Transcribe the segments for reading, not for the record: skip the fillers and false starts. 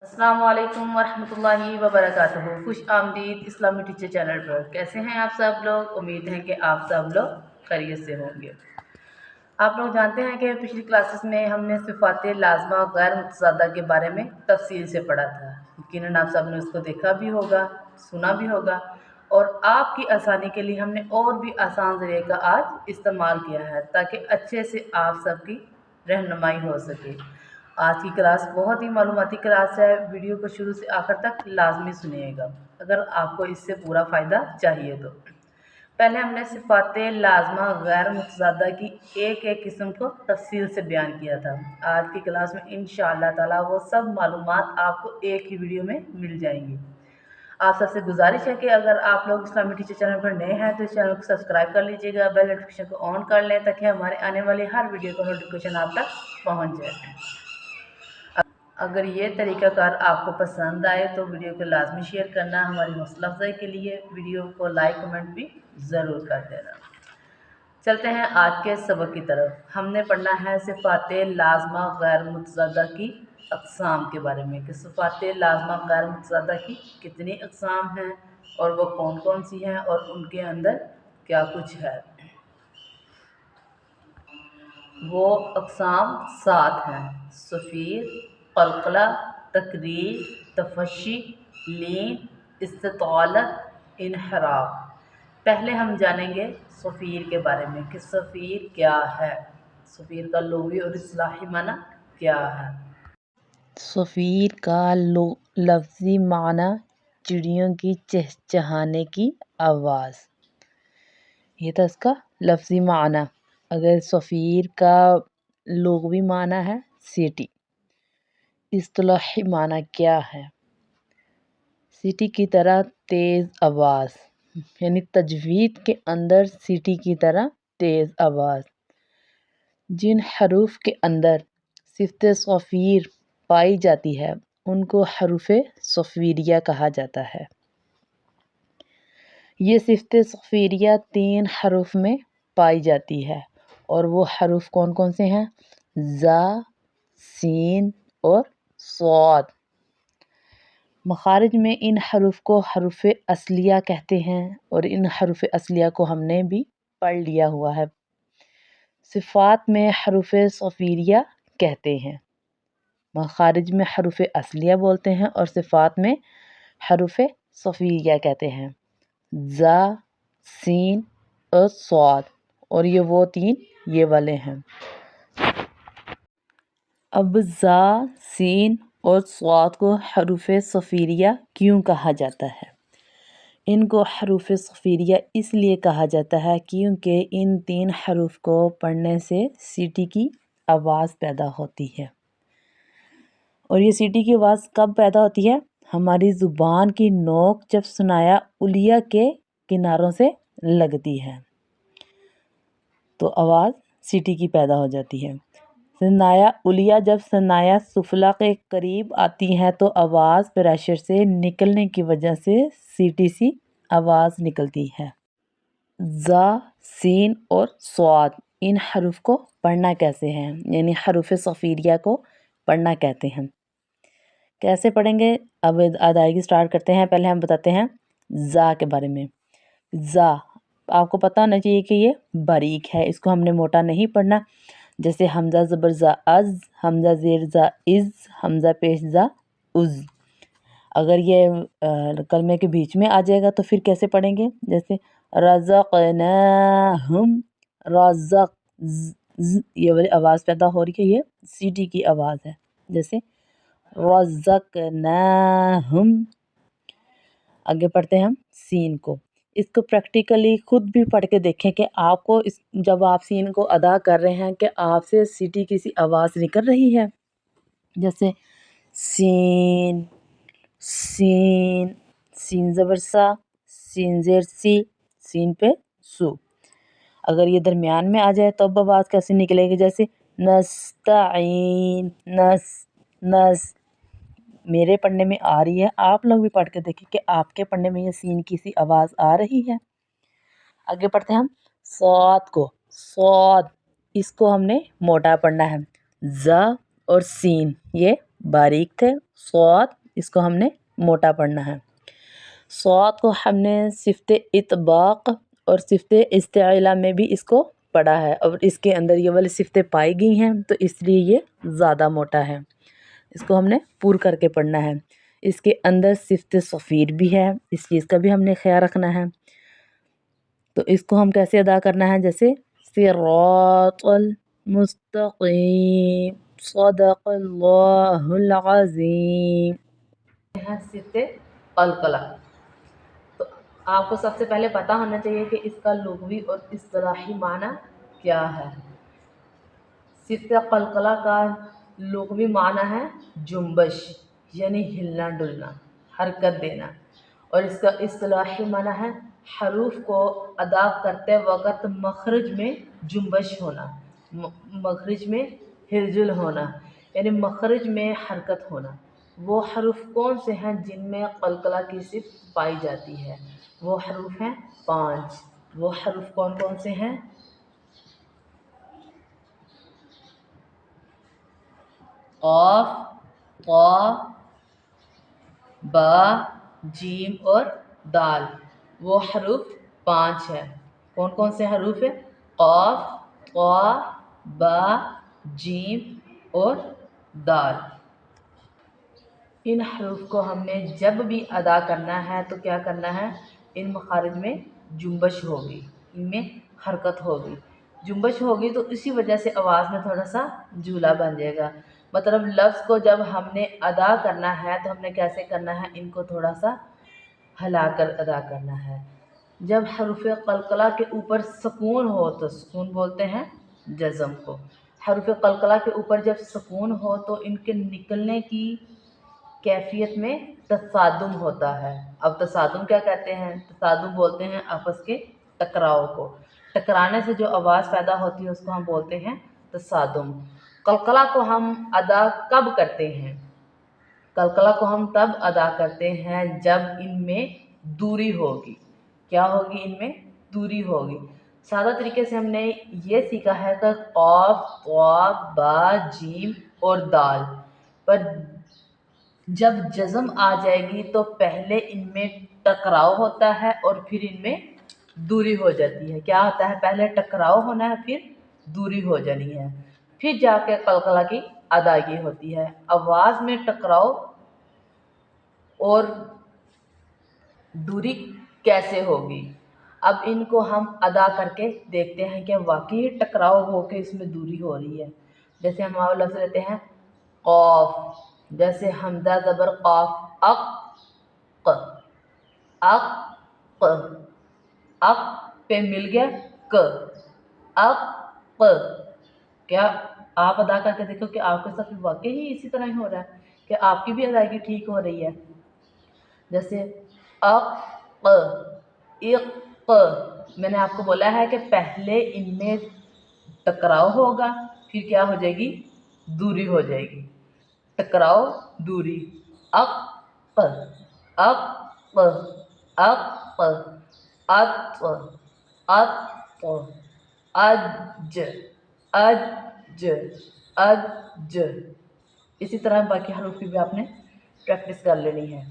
السلام علیکم ورحمۃ اللہ وبرکاتہ۔ خوش آمدید اسلامی ٹیچر چینل پر۔ کیسے ہیں آپ سب لوگ؟ امید ہے کہ آپ سب لوگ خیریت سے ہوں گے۔ آپ لوگ جانتے ہیں کہ پچھلی کلاسز میں ہم نے صفات لازمہ غیر متضادہ کے بارے میں تفصیل سے پڑھا تھا۔ یقیناً آپ سب نے اس کو دیکھا بھی ہوگا، سنا بھی ہوگا، اور آپ کی آسانی کے لیے ہم نے اور بھی آسان ذریعے کا آج استعمال کیا ہے تاکہ اچھے سے آپ سب کی رہنمائی ہو سکے۔ آج کی کلاس بہت ہی معلوماتی کلاس ہے، ویڈیو کو شروع سے آخر تک لازمی سنیے گا اگر آپ کو اس سے پورا فائدہ چاہیے تو۔ پہلے ہم نے صفات لازمہ غیر متضادہ کی ایک قسم کو تفصیل سے بیان کیا تھا۔ آج کی کلاس میں انشاءاللہ تعالی وہ سب معلومات آپ کو ایک ہی ویڈیو میں مل جائیں گی۔ آپ سب سے گزارش ہے کہ اگر آپ لوگ اسلامی ٹیچر چینل پر نئے ہیں تو اس چینل کو سبسکرائب کر لیجیے گا، بیل نوٹیفیکیشن کو آن کر لیں تاکہ ہمارے آنے والی ہر ویڈیو کا نوٹیفیکیشن آپ تک پہنچ جائے۔ اگر یہ طریقہ کار آپ کو پسند آئے تو ویڈیو کو لازمی شیئر کرنا ہماری حوصلہ افزائی کے لیے، ویڈیو کو لائک کمنٹ بھی ضرور کر دینا۔ چلتے ہیں آج کے سبق کی طرف۔ ہم نے پڑھنا ہے صفات لازمہ غیر متضادہ کی اقسام کے بارے میں کہ صفات لازمہ غیر متضادہ کی کتنی اقسام ہیں اور وہ کون کون سی ہیں اور ان کے اندر کیا کچھ ہے۔ وہ اقسام 7 ہیں: صفیر، قلقلہ، تکریر، تفشی، لین، استطالت، انحراف۔ پہلے ہم جانیں گے صفیر کے بارے میں کہ صفیر کیا ہے، صفیر کا لغوی اور اصطلاحی معنی کیا ہے۔ صفیر کا لفظی معنی چڑیوں کی چہچہانے کی آواز، یہ تھا اس کا لفظی معنی۔ اگر صفیر کا لغوی معنی ہے سیٹی، اصطلاحی معنی کیا ہے؟ سیٹی کی طرح تیز آواز، یعنی تجوید کے اندر سیٹی کی طرح تیز آواز۔ جن حروف کے اندر صفت صفیر پائی جاتی ہے ان کو حروف صفیریہ کہا جاتا ہے۔ یہ صفت صفیریہ 3 حروف میں پائی جاتی ہے اور وہ حروف کون کون سے ہیں؟ ذا، سین اور صاد۔ مخارج میں ان حروف کو حروف اصلیہ کہتے ہیں اور ان حروف اصلیہ کو ہم نے بھی پڑھ لیا ہوا ہے۔ صفات میں حروف صفیریہ کہتے ہیں، مخارج میں حروف اصلیہ بولتے ہیں اور صفات میں حروف صفیریہ کہتے ہیں: ذا، سین اور صاد، اور یہ وہ 3 یہ والے ہیں۔ اب ذا، سین اور صاد کو حروف صفیریہ کیوں کہا جاتا ہے؟ ان کو حروف صفیریہ اس لیے کہا جاتا ہے کیونکہ ان 3 حروف کو پڑھنے سے سیٹی کی آواز پیدا ہوتی ہے۔ اور یہ سیٹی کی آواز کب پیدا ہوتی ہے؟ ہماری زبان کی نوک جب ثنایا علیہ کے کناروں سے لگتی ہے تو آواز سیٹی کی پیدا ہو جاتی ہے۔ ثنایا علیہ جب ثنایا سفلی کے قریب آتی ہے تو آواز پریشر سے نکلنے کی وجہ سے سیٹی سی آواز نکلتی ہے۔ ذا، سین اور صاد ان حروف کو پڑھنا کیسے ہیں؟ یعنی حروف صفیریہ کو پڑھنا کہتے ہیں۔ کیسے پڑھیں گے؟ اب ادائیگی سٹارٹ کرتے ہیں۔ پہلے ہم بتاتے ہیں ذا کے بارے میں۔ ذا آپ کو پتہ ہونا چاہیے کہ یہ باریک ہے، اس کو ہم نے موٹا نہیں پڑھنا۔ جیسے حمزہ زبر زا از، حمزہ زیر زا از، حمزہ پیش زا از۔ اگر یہ کلمے کے بیچ میں آ جائے گا تو پھر کیسے پڑھیں گے؟ جیسے رزقناہم، رزق، یہ والی آواز پیدا ہو رہی ہے، یہ سیٹی کی آواز ہے۔ جیسے رزقناہم۔ آگے پڑھتے ہیں ہم سین کو۔ اس کو پریکٹیکلی خود بھی پڑھ کے دیکھیں کہ آپ کو جب آپ سین کو ادا کر رہے ہیں کہ آپ سے سیٹی کی سی آواز نکل رہی ہے۔ جیسے سین، سین، سین زبر سا، سین زیر سی، سین پہ سو۔ اگر یہ درمیان میں آ جائے تو اب آواز کیسے نکلے گی؟ جیسے نستعین، نس۔ میرے پڑھنے میں آ رہی ہے، آپ لوگ بھی پڑھ کے دیکھیں کہ آپ کے پڑھنے میں یہ سین کی سی آواز آ رہی ہے۔ آگے پڑھتے ہیں ہم صاد کو۔ صاد اس کو ہم نے موٹا پڑھنا ہے۔ ذا اور سین یہ बारीक थे। स्वाद इसको हमने मोटा पढ़ना है। स्वाद को हमने सिफ्त इतबाक और सिफ्त इस्तिला में भी इसको पढ़ा है और इसके अंदर ये वाली सिफ्तें पाई गई हैं तो इसलिए ये ज़्यादा मोटा है। इसको हमने पूर करके पढ़ना है। इसके अंदर सिफ्त सफ़ीर भी है, इस चीज़ का भी हमने ख्याल रखना है। तो इसको हम कैसे अदा करना है, जैसे सिरातल मुस्तकीम सदक़ल्लाहुल अज़ीम है सिफ्त अलकला। तो आपको सबसे पहले पता होना चाहिए कि इसका लुग़वी और इस्तिलाही माना क्या है। सिफ्त कलकला का लुग़वी माना है जुम्बश, यानी हिलना डुलना, हरकत देना, और इसका इस्तिलाही माना है हरूफ को अदा करते वक़्त मखरज में जुम्बश होना, मखरज में हिलजुल होना, यानी मखरज में हरकत होना। वो हरूफ कौन से हैं जिनमें कलकला की सिफ़त पाई जाती है? वो हरूफ हैं 5। वो हरूफ कौन कौन से हैं? क़ाफ़, क़ा, बा, जीम और दाल। वो हरूफ 5 हैं। कौन कौन से हरूफ हैं? क़ाफ़, क़ा, बा, जीम और दाल। इन हरूफ को हमने जब भी अदा करना है तो क्या करना है, इन मखारिज में जुम्बश होगी, इनमें हरकत होगी। जुम्बश होगी तो इसी वजह से आवाज़ में थोड़ा सा झूला बन जाएगा। मतलब लफ्ज़ को जब हमने अदा करना है तो हमने कैसे करना है, इनको थोड़ा सा हिलाकर अदा करना है। जब हरूफ कलकला के ऊपर सुकून हो तो सुकून बोलते हैं जज़म को। हरूफ कलकला के ऊपर जब सुकून हो तो इनके निकलने की कैफियत में तसादुम होता है। अब तसादुम क्या कहते हैं? तसादुम बोलते हैं आपस के टकराव को। टकराने से जो आवाज़ पैदा होती है उसको हम बोलते हैं तसादुम। कलकला को हम अदा कब करते हैं? कलकला को हम तब अदा करते हैं जब इनमें दूरी होगी। क्या होगी? इनमें दूरी होगी। सादा तरीके से हमने ये सीखा है कि क़ाफ़, क़ा, बा, जीम और दाल पर जब जज़म आ जाएगी तो पहले इनमें टकराव होता है और फिर इनमें दूरी हो जाती है। क्या होता है? पहले टकराव होना है, फिर दूरी हो जानी है, फिर जाके कलकला की अदायगी होती है। आवाज़ में टकराव और दूरी कैसे होगी? अब इनको हम अदा करके देखते हैं कि वाकई टकराव हो के इसमें दूरी हो रही है। जैसे हम लफ्ज़ लेते हैं क़ाफ़, जैसे हमज़ा ज़बर क़ाफ़, अक़, अक़, अक़ पे मिल गया क, अक़। क्या आप अदा करके देखो कि आपके साथ वाकई ही इसी तरह ही हो रहा है, कि आपकी भी अदायगी ठीक हो रही है। जैसे अक़, इक़, मैंने आपको बोला है कि पहले इनमें टकराव होगा, फिर क्या हो जाएगी? दूरी हो जाएगी। टकराव, दूरी। अक़, अक़, अक़, अक़, अक़, अज, अज, अज। इसी तरह बाकी हरूफ की भी आपने प्रैक्टिस कर लेनी है।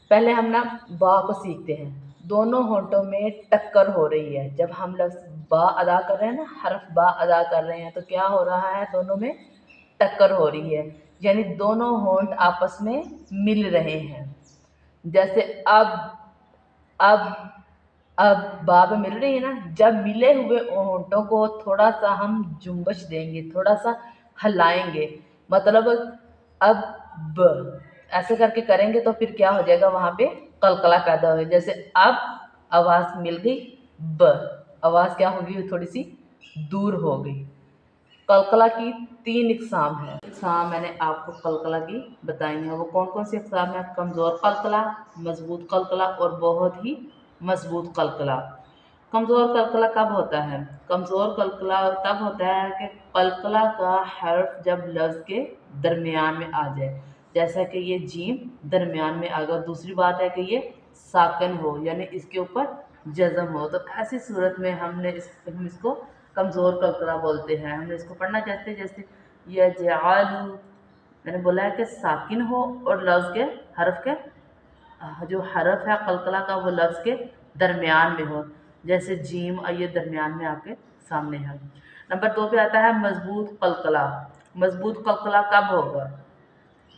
पहले हम ना बा को सीखते हैं। दोनों होंठों में टक्कर हो रही है। जब हम लफ्ज़ बा अदा कर रहे हैं ना, हर्फ बा अदा कर रहे हैं तो क्या हो रहा है? दोनों में टक्कर हो रही है, यानी दोनों होंठ आपस में मिल रहे हैं। जैसे अब बा पे मिल रही है ना, जब मिले हुए होंठों को थोड़ा सा हम जुम्बश देंगे, थोड़ा सा हिलाएंगे, मतलब अब ब ऐसे करके करेंगे तो फिर क्या हो जाएगा? वहाँ पे कलकला पैदा हो। जैसे अब आवाज़ मिल गई, ब आवाज़ क्या होगी? थोड़ी सी दूर हो गई। कलकला की 3 इक़साम हैं। इक़साम मैंने आपको कलकला की बताई हैं। वो कौन कौन सी इक़साम है? कमज़ोर कलकला, मज़बूत कलकला और बहुत ही मज़बूत कलकला। कमज़ोर कलकला कब होता है? कमज़ोर कलकला तब होता है कि कलकला का हर्फ जब लफ्ज़ के दरमियान में आ जाए, जैसा कि ये जीम दरमियान में आ गया। दूसरी बात है कि ये साकिन हो, यानी इसके ऊपर जज़म हो, तो ऐसी सूरत में हम इसको कमज़ोर कलकला बोलते हैं। हमने इसको पढ़ना चाहते हैं जैसे यजअलु, मैंने बोला है कि साकिन हो और लफ्ज़ के हरफ के जो हरफ है कलकला का वो लफ्ज़ के दरमियान में हो, जैसे जीम ये दरमियान में आपके सामने है। नंबर 2 पे आता है मज़बूत कलकला। मज़बूत कलकला कब होगा?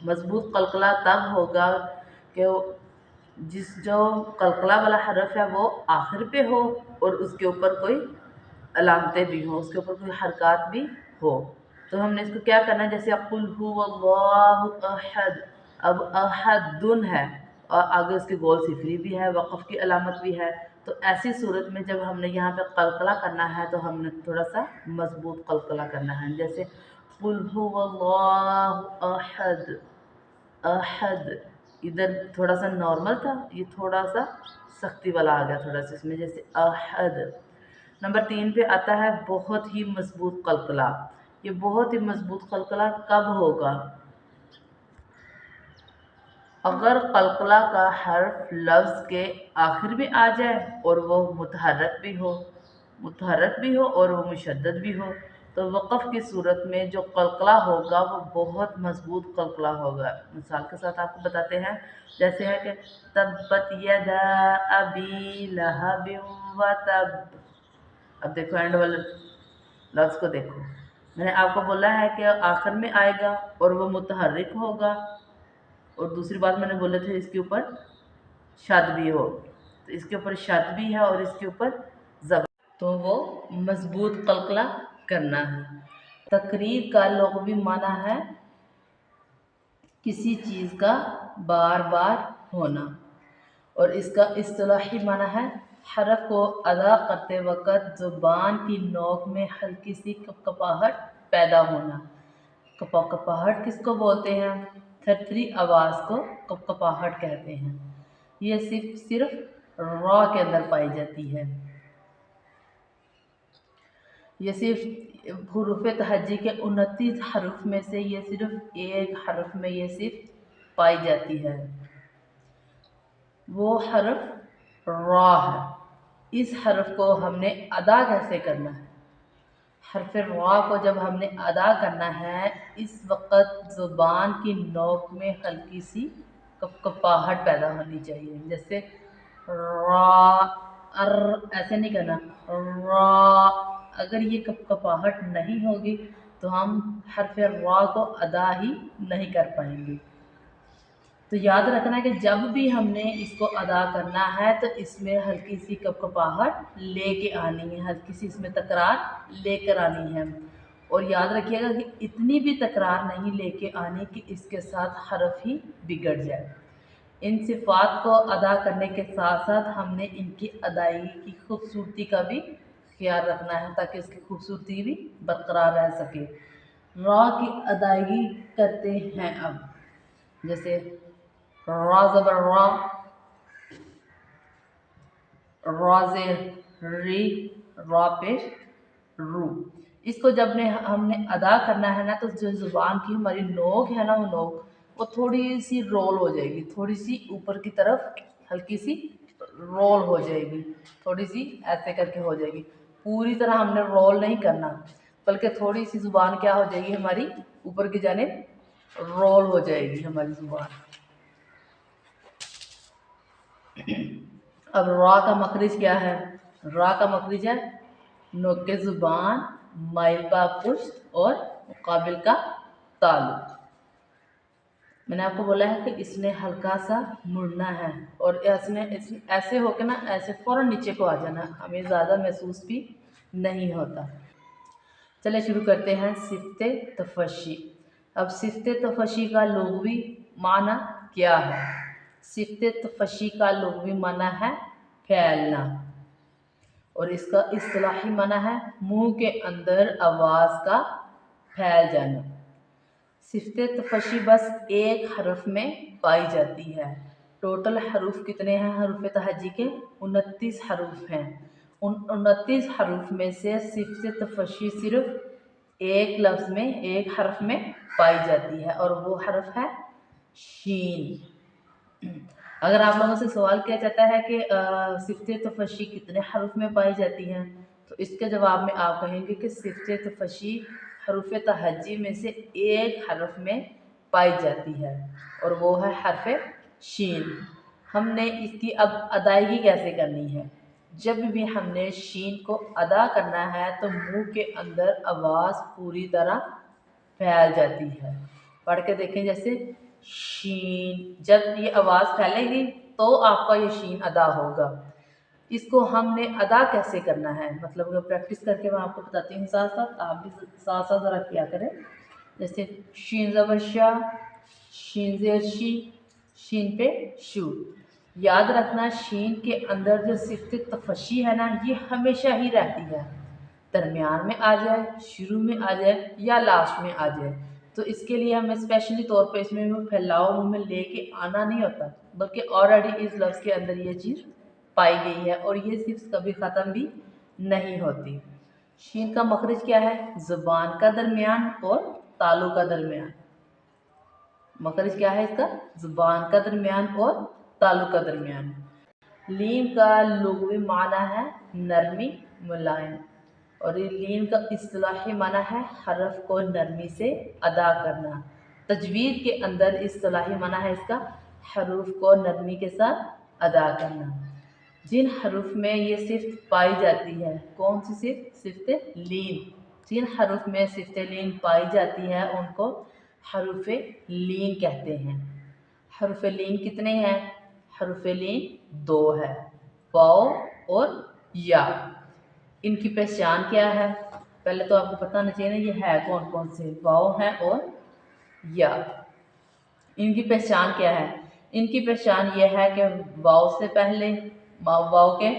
मज़बूत कलकला तब होगा कि जो कलकला वाला हरफ है वो आखिर पे हो और उसके ऊपर कोई अलामतें भी हों, उसके ऊपर कोई हरकत भी हो। तो हमने इसको क्या करना है, जैसे कुल हुवल्लाहु अहद, अब अहदुन है और आगे उसके गोल सिफरी भी है, वक़फ़ की अलामत भी है। तो ऐसी सूरत में जब हमने यहाँ पे कलकला करना है तो हमने थोड़ा सा मज़बूत कलकला करना है, जैसे कुल हुवल्लाहु अहद, अहद। इधर थोड़ा सा नॉर्मल था, ये थोड़ा सा सख्ती वाला आ गया थोड़ा सा इसमें, जैसे अहद। नंबर 3 पे आता है बहुत ही मजबूत कलकला। ये बहुत ही मजबूत कलकला कब होगा? अगर कलकला का हर्फ लफ्ज़ के आखिर में आ जाए और वो मुतहर्रक भी हो और वो मुशद्दद भी हो, तो वक़फ़ की सूरत में जो कलकला होगा वो बहुत मज़बूत कलकला होगा। मिसाल के साथ आपको बताते हैं, जैसे है कि तब्बत यदा अबी लहबिन व तब। अब देखो एंड वाले लफ्ज़ को देखो, मैंने आपको बोला है कि आखिर में आएगा और वो मुतहर्रिक होगा, और दूसरी बात मैंने बोले थे इसके ऊपर शद भी हो, तो इसके ऊपर शद भी है और इसके ऊपर ज़बर, तो वो मज़बूत कलकला करना है। तकरीर का लुग़वी माना है किसी चीज़ का बार बार होना, और इसका इस्तिलाही माना है हरफ को अदा करते वक़्त ज़ुबान की नोक में हल्की सी कपकपाहट पैदा होना। कपकपाहट किसको बोलते हैं? थरथरी आवाज़ को कपकपाहट कहते हैं। ये सिर्फ रॉ के अंदर पाई जाती है। ये सिर्फ हुरूफ तहज्जी के 29 हरफ में से ये सिर्फ एक हरफ में ये सिर्फ पाई जाती है, वो हरफ रॉ है। इस हरफ को हमने अदा कैसे करना है? हरफ रॉ को जब हमने अदा करना है, इस वक़्त ज़ुबान की नोक में हल्की सी कपकपाहट पैदा होनी चाहिए, जैसे रॉ अर, ऐसे नहीं करना रॉ। अगर ये कपकपाहट नहीं होगी तो हम हरफ रॉ को अदा ही नहीं कर पाएंगे। तो याद रखना है कि जब भी हमने इसको अदा करना है तो इसमें हल्की सी कपकपाहट लेके आनी है, हल्की सी इसमें तकरार लेकर आनी है। और याद रखिएगा कि इतनी भी तकरार नहीं लेके आनी कि इसके साथ हरफ ही बिगड़ जाए। इन सिफ़ात को अदा करने के साथ साथ हमने इनकी अदायगी की खूबसूरती का भी ख्याल रखना है, ताकि इसकी खूबसूरती भी बरकरार रह सके। रॉ की अदायगी करते हैं अब, जैसे रॉ ज़बर रॉ, रॉ ज़ेर री, रॉ पेश रू। इसको जब हमने अदा करना है ना, तो जो ज़ुबान की हमारी नोक है ना, वो नोक वो थोड़ी सी रोल हो जाएगी, थोड़ी सी ऊपर की तरफ हल्की सी रोल हो जाएगी, थोड़ी सी ऐसे करके हो जाएगी। पूरी तरह हमने रोल नहीं करना, बल्कि थोड़ी सी ज़ुबान क्या हो जाएगी हमारी ऊपर की जानिब रोल हो जाएगी हमारी ज़ुबान। अब रॉ का मखरिज क्या है? रॉ का मखरिज है नोके ज़ुबान, माइल का पुश्त और मुकाबिल का तालु। मैंने आपको बोला है कि इसने हल्का सा मुड़ना है और ऐसे होके ना ऐसे फ़ौरन नीचे को आ जाना, हमें ज़्यादा महसूस भी नहीं होता। चलिए शुरू करते हैं सिफ्ते तफशी। अब सिफ्ते तफशी का लुग़वी माना क्या है? सिफ्ते तफशी का लुग़वी माना है फैलना, और इसका इस्तिलाही माना है मुंह के अंदर आवाज़ का फैल जाना। सिफ्ते तफशी बस एक हरफ में पाई जाती है। टोटल हरूफ कितने हैं? हरूफ तहज्जी के 29 हरूफ हैं। उन 29 हरूफ में से सिफ्ते तफशी सिर्फ एक लफ्ज़ में, एक हरफ में पाई जाती है, और वो हरफ है शीन। अगर आप लोगों से सवाल किया जाता है कि सिफ्ते तफशी कितने हरफ में पाई जाती हैं, तो इसके जवाब में आप कहेंगे कि सिफ्ते तफशी हरूफ तहज्जी में से एक हरफ में पाई जाती है और वो है हरफ शीन। हमने इसकी अब अदायगी कैसे करनी है? जब भी हमने शीन को अदा करना है तो मुंह के अंदर आवाज़ पूरी तरह फैल जाती है। पढ़ के देखें, जैसे शीन, जब ये आवाज़ फैलेगी तो आपका ये शीन अदा होगा। इसको हमने अदा कैसे करना है, मतलब प्रैक्टिस करके मैं आपको बताती हूँ, साथ साथ आप भी साथ साथ ज़रा किया करें। जैसे शीन ज़बर शा, शीन ज़ेर शी, शीन पे शू। याद रखना शीन के अंदर जो सिफ्त तफशी है ना, ये हमेशा ही रहती है, दरमियान में आ जाए, शुरू में आ जाए या लास्ट में आ जाए। तो इसके लिए हमें स्पेशली तौर पे इसमें फैलाव मुँह में लेके आना नहीं होता, बल्कि ऑलरेडी इस लफ्ज़ के अंदर ये चीज़ पाई गई है और ये सिर्फ कभी ख़त्म भी नहीं होती। शीन का मखरज क्या है? ज़ुबान का दरमियान और तालु का दरमियान। मखरज क्या है इसका? ज़ुबान का दरमियान और तालु का दरमियान। लीन का लुग़वी माना है नरमी, मुलायम, और ये लीन का इस्तिलाही माना है हरफ को नरमी से अदा करना। तजवीद के अंदर इस्तिलाही माना है इसका हरूफ को नरमी के साथ अदा करना। जिन हरूफ में ये सिफ्त पाई जाती है, कौन सी सिफ्त? सिफ्त लीन। जिन हरूफ में सिफ्त लीन पाई जाती है उनको हरूफ लीन कहते हैं। हरूफ लीन कितने हैं? हरूफ लीन 2 है, वाओ और या। इनकी पहचान क्या है? पहले तो आपको पता होना चाहिए ना ये है कौन कौन से, वाओ है और या। इनकी पहचान क्या है? इनकी पहचान ये है कि वाव से पहले वाव के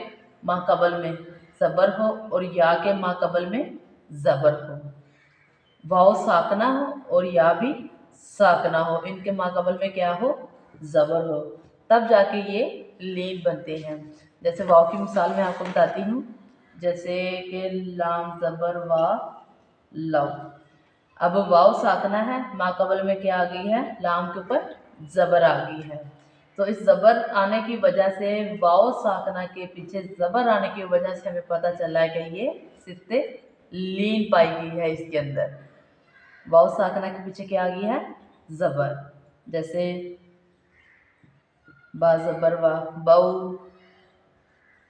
माकबल में ज़बर हो और या के माकबल में ज़बर हो। वाव साकना हो और या भी साकना हो, इनके माकबल में क्या हो? ज़बर हो, तब जाके ये लीन बनते हैं। जैसे वाव की मिसाल मैं आपको बताती हूँ, जैसे कि लाम ज़बर वा लव। अब वाव साकना है, माकबल में क्या आ गई है? लाम के ऊपर ज़बर आ गई है। तो इस ज़बर आने की वजह से, वाव साकना के पीछे ज़बर आने की वजह से हमें पता चला है कि ये सिफ्त लीन पाई गई है इसके अंदर। वाव साकना के पीछे क्या आ गई है? ज़बर। जैसे बा ज़बर वा बऊ,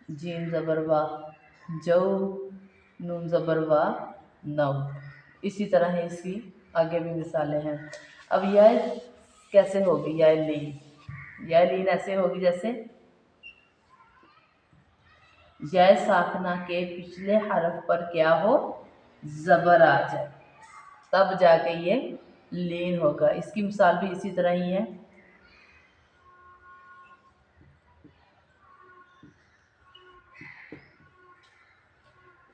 जीम ज़बर वा जऊ, नून ज़बर वा नव। इसी तरह है इसकी आगे भी मिसालें हैं। अब यह कैसे होगी? यह लीन ऐसे होगी जैसे यह साखना के पिछले हरफ पर क्या हो? ज़बर आ जाए, तब जाके ये लीन होगा। इसकी मिसाल भी इसी तरह ही है।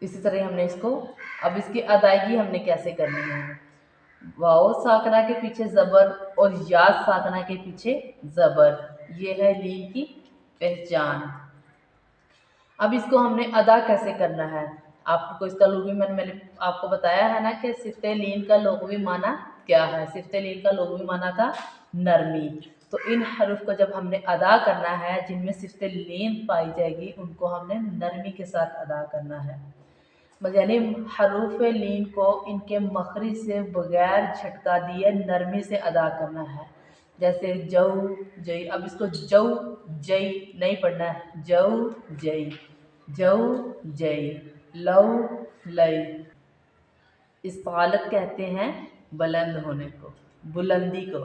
इसी तरह हमने इसको, अब इसकी अदायगी हमने कैसे करनी है? वाओ साकना के पीछे ज़बर और या साकना के पीछे ज़बर, ये है लीन की पहचान। अब इसको हमने अदा कैसे करना है? आपको इसका लुग़वी मैंने आपको बताया है ना कि सिफ्त लीन का लुग़वी माना क्या है? सिफ्त लीन का लुग़वी माना था नरमी। तो इन हरूफ को जब हमने अदा करना है जिनमें सिफ्त लीन पाई जाएगी, उनको हमने नरमी के साथ अदा करना है। यानी हरूफ लीन को इनके मखरज से बगैर झटका दिए नरमी से अदा करना है। जैसे जऊ जई, अब इसको जऊ जई नहीं पढ़ना है, जऊ जई, जऊ जई, लऊ लई। इस हालत कहते हैं बुलंद होने को, बुलंदी को।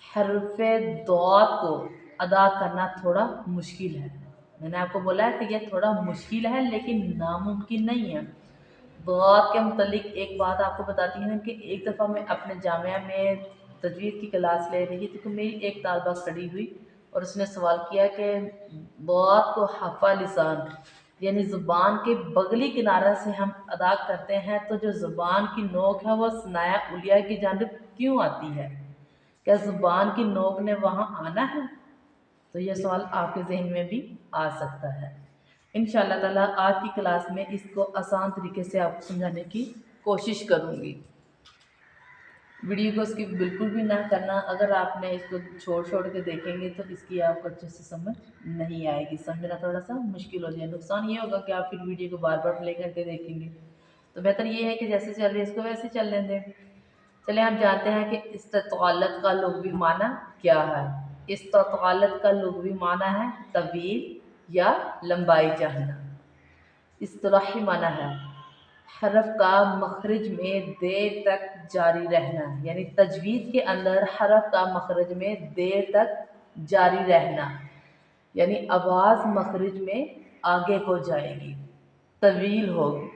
हरफ दौत को अदा करना थोड़ा मुश्किल है। मैंने आपको बोला है कि यह थोड़ा मुश्किल है लेकिन नामुमकिन नहीं है। दौत के मुतल्लिक एक बात आपको बताती हूँ कि एक दफ़ा मैं अपने जामिया में तजवीज़ की क्लास ले रही थी, तो मेरी एक तालबा खड़ी हुई और उसने सवाल किया कि दौत को हफ़ा लिसान यानी ज़ुबान के बगली किनारा से हम अदा करते हैं, तो जो ज़ुबान की नोक है वो सनाया उलिया की जानिब क्यों आती है? क्या ज़ुबान की नोक ने वहाँ आना है? तो यह सवाल आपके जहन में भी आ सकता है। इंशाअल्लाह ताला आज की क्लास में इसको आसान तरीके से आपको समझाने की कोशिश करूँगी। वीडियो को स्किप बिल्कुल भी ना करना। अगर आपने इसको छोड़ के देखेंगे तो इसकी आपको अच्छे से समझ नहीं आएगी, समझना थोड़ा सा मुश्किल हो जाए। नुकसान ये होगा कि आप फिर वीडियो को बार बार प्ले करके देखेंगे। تو بہتر یہ ہے کہ جیسے چل رہی ہے اس کو ویسے چلنے دیں۔ چلیں ہم جانتے ہیں کہ استطالت کا لغوی معنی کیا ہے۔ استطالت کا لغوی معنی ہے طویل یا لمبائی چاہنا۔ اصطلاحی معنی ہے حرف کا مخرج میں دیر تک جاری رہنا، یعنی تجوید کے اندر حرف کا مخرج میں دیر تک جاری رہنا، یعنی آواز مخرج میں آگے کو جائے گی، طویل ہوگی۔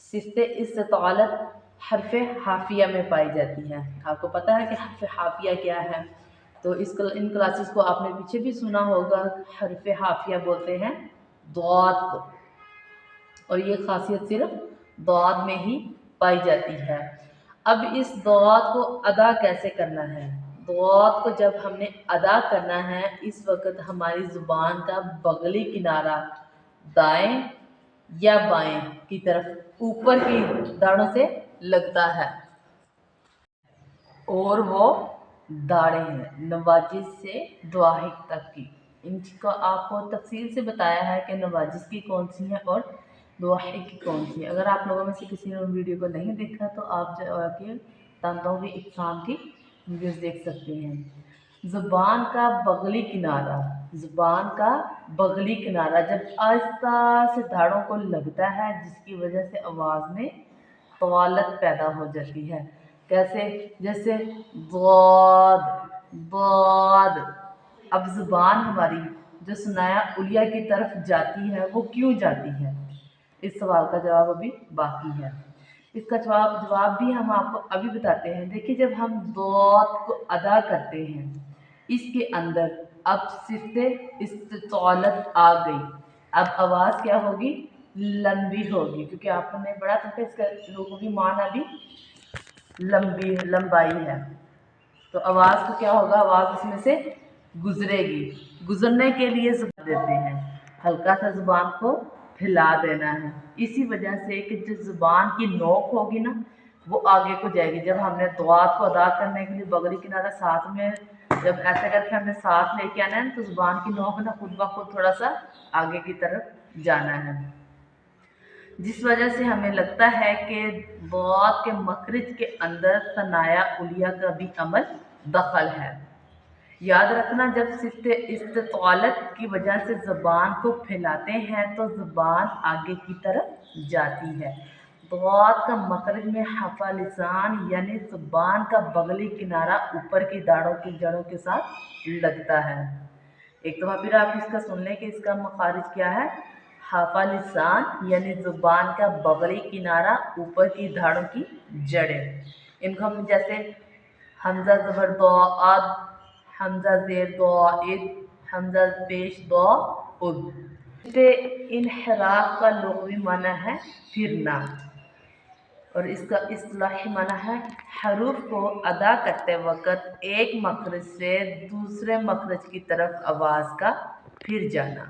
صفت استطالت حرف حافیہ میں پائی جاتی ہے۔ آپ کو پتہ ہے کہ حرف حافیہ کیا ہے؟ تو ان کلاسز کو آپ نے پیچھے بھی سنا ہوگا۔ حرف حافیہ بولتے ہیں ضاد کو، اور یہ خاصیت صرف ضاد میں ہی پائی جاتی ہے۔ اب اس ضاد کو ادا کیسے کرنا ہے؟ ضاد کو جب ہم نے ادا کرنا ہے، اس وقت ہماری زبان کا بغلی کنارہ دائیں یا بائیں کی طرف اوپر کی داڑھوں سے لگتا ہے، اور وہ داڑھیں ہیں نواجذ سے ضواحک تک کی۔ ان کا آپ کو تفصیل سے بتایا ہے کہ نواجذ کی کون سی ہیں اور ضواحک کی کون سی ہے۔ اگر آپ لوگوں میں سے کسی نے ویڈیو کو نہیں دیکھا تو آپ جا کے دانتوں کی اقسام کی ویڈیوز دیکھ سکتے ہیں۔ زبان کا بغلی کنارہ، زبان کا بغلی کنارہ جب آہستہ سے داڑھوں کو لگتا ہے، جس کی وجہ سے آواز میں طوالت پیدا ہو جاتی ہے۔ کیسے؟ جیسے ضاد ضاد۔ اب زبان ہماری جو ثنایا علیہ کی طرف جاتی ہے، وہ کیوں جاتی ہے؟ اس سوال کا جواب ابھی باقی ہے۔ اس کا جواب بھی ہم آپ کو ابھی بتاتے ہیں۔ دیکھیے جب ہم ضاد کو ادا کرتے ہیں، اس کے اندر اب صفت استطالت آ گئی۔ اب آواز کیا ہوگی؟ لمبی ہوگی، کیونکہ آپ نے پڑھا تھا کہ اس کا لغوی معنی بھی لمبائی ہے۔ تو آواز کو کیا ہوگا؟ آواز اس میں سے گزرے گی۔ گزرنے کے لیے زبان دیتے ہیں، ہلکا سا زبان کو پھیلا دینا ہے۔ اسی وجہ سے کہ جو زبان کی نوک ہوگی نا، وہ آگے کو جائے گی۔ جب ہم نے ضاد کو ادا کرنے کے لیے بغلی کنارہ ساتھ میں جب ایسا کر کے ہم نے ساتھ لے کے آنا ہے، تو زبان کی نوک نا خود بخود تھوڑا سا آگے کی طرف جانا ہے، جس وجہ سے ہمیں لگتا ہے کہ ضاد کے مخرج کے اندر ثنایا علیہ کا بھی عمل دخل ہے۔ یاد رکھنا جب صفت استطالت کی وجہ سے زبان کو پھیلاتے ہیں تو زبان آگے کی طرف جاتی ہے۔ ضاد کا مخرج میں حفا لسان یعنی زبان کا بغلی کنارہ اوپر کی داڑھوں کی جڑوں کے ساتھ لگتا ہے۔ ایک دفعہ پھر آپ اس کا سن لیں کہ اس کا مخارج کیا ہے؟ حفا لسان یعنی زبان کا بغلی کنارہ اوپر کی داڑھوں کی جڑیں۔ ان کو ہم جیسے حمزہ زبر ضاد، حمزہ زیر ضائد، حمزہ پیش ضا اد۔ انحراف کا لغوی معنی ہے پھرنا، اور اس کا اصطلاحی معنی ہے حروف کو ادا کرتے وقت ایک مخرج سے دوسرے مخرج کی طرف آواز کا پھر جانا۔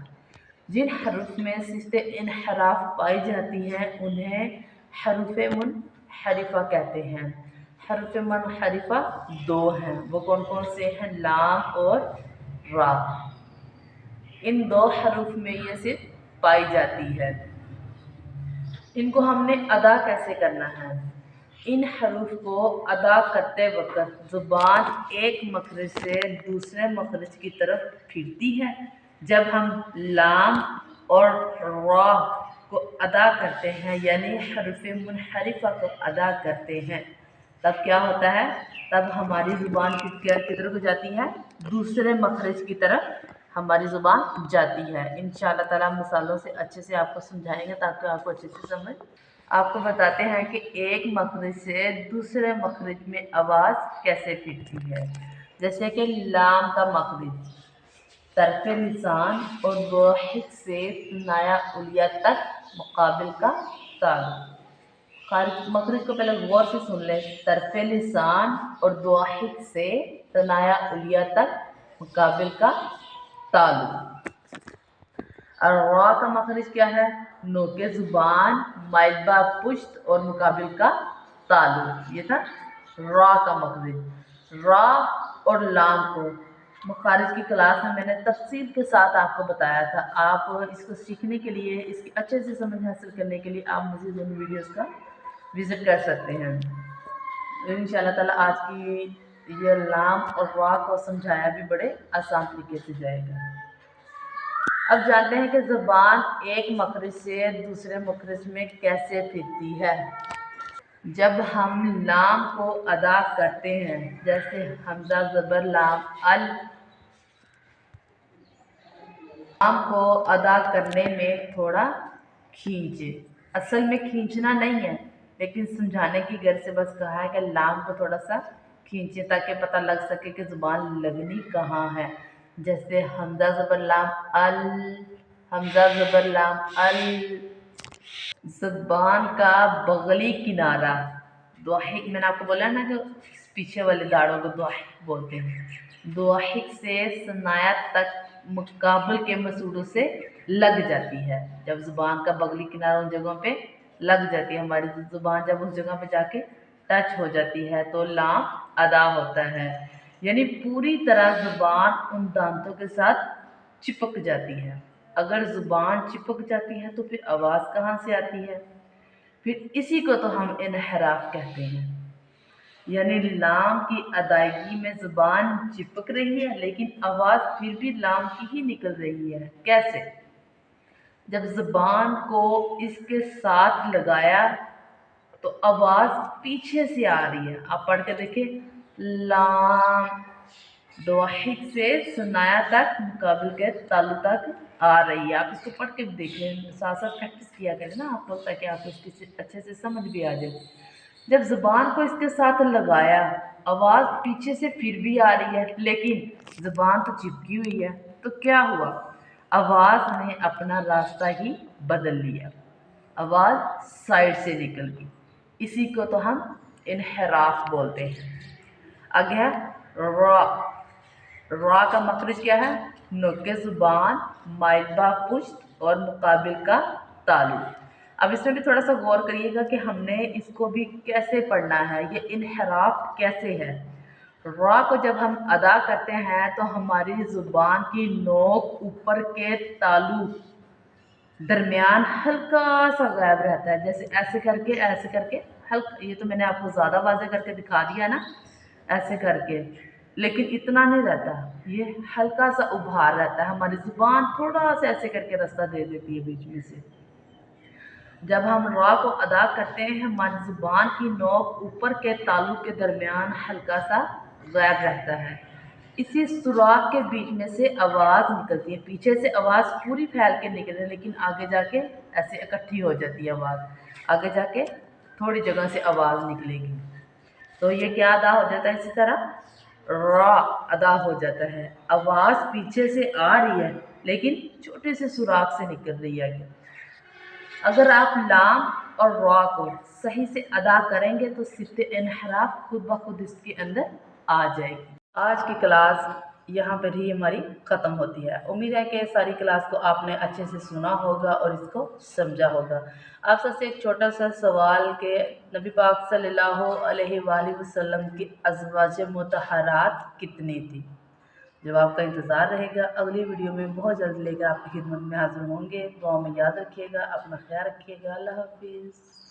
جن حروف میں صفت انحراف پائی جاتی ہے انہیں حروف منحرفہ کہتے ہیں۔ حروف منحرفہ دو ہیں، وہ کون کون سے ہیں؟ لام اور را۔ ان دو حروف میں یہ صرف پائی جاتی ہے۔ ان کو ہم نے ادا کیسے کرنا ہے؟ ان حروف کو ادا کرتے وقت زبان ایک مخرج سے دوسرے مخرج کی طرف پھرتی ہے۔ جب ہم لام اور را کو ادا کرتے ہیں یعنی حروف منحرفہ کو ادا کرتے ہیں، تب کیا ہوتا ہے؟ تب ہماری زبان کس طرف جاتی ہے؟ دوسرے مخرج کی طرف ہماری زبان جاتی ہے۔ انشاءاللہ تعالیٰ مثالوں سے اچھے سے آپ کو سمجھائیں گے تاکہ آپ کو اچھے سے سمجھ۔ آپ کو بتاتے ہیں کہ ایک مخرج سے دوسرے مخرج میں آواز کیسے پھرتی ہے۔ جیسے کہ لام کا مخرج طرف لسان اور ضاحک سے ثنایا علیہ تک مقابل کا تعلق۔ مخرج کو پہلے غور سے سن لیں۔ طرف لسان اور ضاحک سے ثنایا علیہ تک مقابل کا تعلق۔ اور را کا مخرج کیا ہے؟ نوک زبان مائل با پشت اور مقابل کا تعلق، یہ تھا را کا مخرج۔ را اور لام کو مخارج کی کلاس میں نے تفصیل کے ساتھ آپ کو بتایا تھا۔ آپ اس کو سیکھنے کے لیے، اس کی اچھے سے سمجھ حاصل کرنے کے لیے آپ مزید ان ویڈیوز کا विज़िट कर सकते हैं। इंशाअल्लाह ताला आज की ये लाम और रा को समझाया भी बड़े आसान तरीके से जाएगा। अब जानते हैं कि ज़ुबान एक मखरज से दूसरे मखरज में कैसे फिरती है। जब हम लाम को अदा करते हैं, जैसे हमज़ा ज़बर लाम अल, लाम को अदा करने में थोड़ा खींचे। असल में खींचना नहीं है, लेकिन समझाने की गर्ज से बस कहा है कि लाम को थोड़ा सा खींचे ताकि पता लग सके कि ज़ुबान लगनी कहाँ है। जैसे हमज़ा ज़बर लाम अल, हमज़ा ज़बर लाम अल। ज़ुबान का बगली किनारा दोहिक, मैंने आपको बोला ना कि पीछे वाले दाढ़ों को दोहिक बोलते हैं। दोहिक से सनाया तक मुकाबल के मसूड़ों से लग जाती है। जब ज़ुबान का बगली किनारा उन जगहों पे लग जाती है, हमारी ज़ुबान जब उस जगह पे जाके टच हो जाती है तो लाम अदा होता है। यानी पूरी तरह ज़ुबान उन दांतों के साथ चिपक जाती है। अगर ज़ुबान चिपक जाती है तो फिर आवाज़ कहाँ से आती है? फिर इसी को तो हम इन्हिराफ कहते हैं। यानी लाम की अदायगी में ज़ुबान चिपक रही है लेकिन आवाज़ फिर भी लाम की ही निकल रही है। कैसे? जब ज़ुबान को इसके साथ लगाया तो आवाज़ पीछे से आ रही है। आप पढ़ के देखिए, लाम दोहिक से सुनाया तक मुकाबिल के तालु तक आ रही है। आप इसको पढ़ के भी देख लें, साथ साथ प्रैक्टिस किया करें ना आप लोग, ताकि आपको इसकी अच्छे से समझ भी आ जाए। जब ज़ुबान को इसके साथ लगाया, आवाज़ पीछे से फिर भी आ रही है लेकिन ज़ुबान तो चिपकी हुई है, तो क्या हुआ? आवाज़ ने अपना रास्ता ही बदल लिया, आवाज़ साइड से निकल गई। इसी को तो हम इन्हिराफ बोलते हैं। आगे है रा। रा का मखरज क्या है? नोके ज़ुबान, माइलबा पुश्त और मुकाबिल का तालु। अब इसमें भी थोड़ा सा गौर करिएगा कि हमने इसको भी कैसे पढ़ना है, ये इन्हिराफ कैसे है। रा को जब हम अदा करते हैं तो हमारी ज़ुबान की नोक ऊपर के तालु दरमियान हल्का सा गायब रहता है। जैसे ऐसे करके हल्का, ये तो मैंने आपको ज़्यादा वाज़े करके दिखा दिया ना, ऐसे करके, लेकिन इतना नहीं रहता, ये हल्का सा उभार रहता है। हमारी ज़ुबान थोड़ा सा ऐसे करके रास्ता दे देती है बीच में से। जब हम रा को अदा करते हैं, हमारी ज़ुबान की नोक ऊपर के तालु के दरमियान हल्का सा गायब रहता है। इसी सुराख के बीच में से आवाज़ निकलती है। पीछे से आवाज़ पूरी फैल के निकले लेकिन आगे जाके ऐसे इकट्ठी हो जाती है आवाज़, आगे जाके थोड़ी जगह से आवाज़ निकलेगी। तो ये क्या अदा हो जाता है? इसी तरह रा अदा हो जाता है। आवाज़ पीछे से आ रही है लेकिन छोटे से सुराख से निकल रही है। अगर आप लाम और रा को सही से अदा करेंगे तो सिफ़्त इन्हिराफ खुद ब खुद इसके अंदर आ जाएगी। आज की क्लास यहाँ पर ही हमारी ख़त्म होती है। उम्मीद है कि सारी क्लास को आपने अच्छे से सुना होगा और इसको समझा होगा। आप सबसे एक छोटा सा सवाल कि नबी पाक सल्लल्लाहु अलैहि वसल्लम की अज़वाज मुतहरात कितनी थी? जवाब का इंतज़ार रहेगा। अगली वीडियो में बहुत जल्द लेकर आपकी खिदमत में हाज़िर होंगे। दुआ में याद रखिएगा, अपना ख्याल रखिएगा। अल्लाह हाफ़िज़।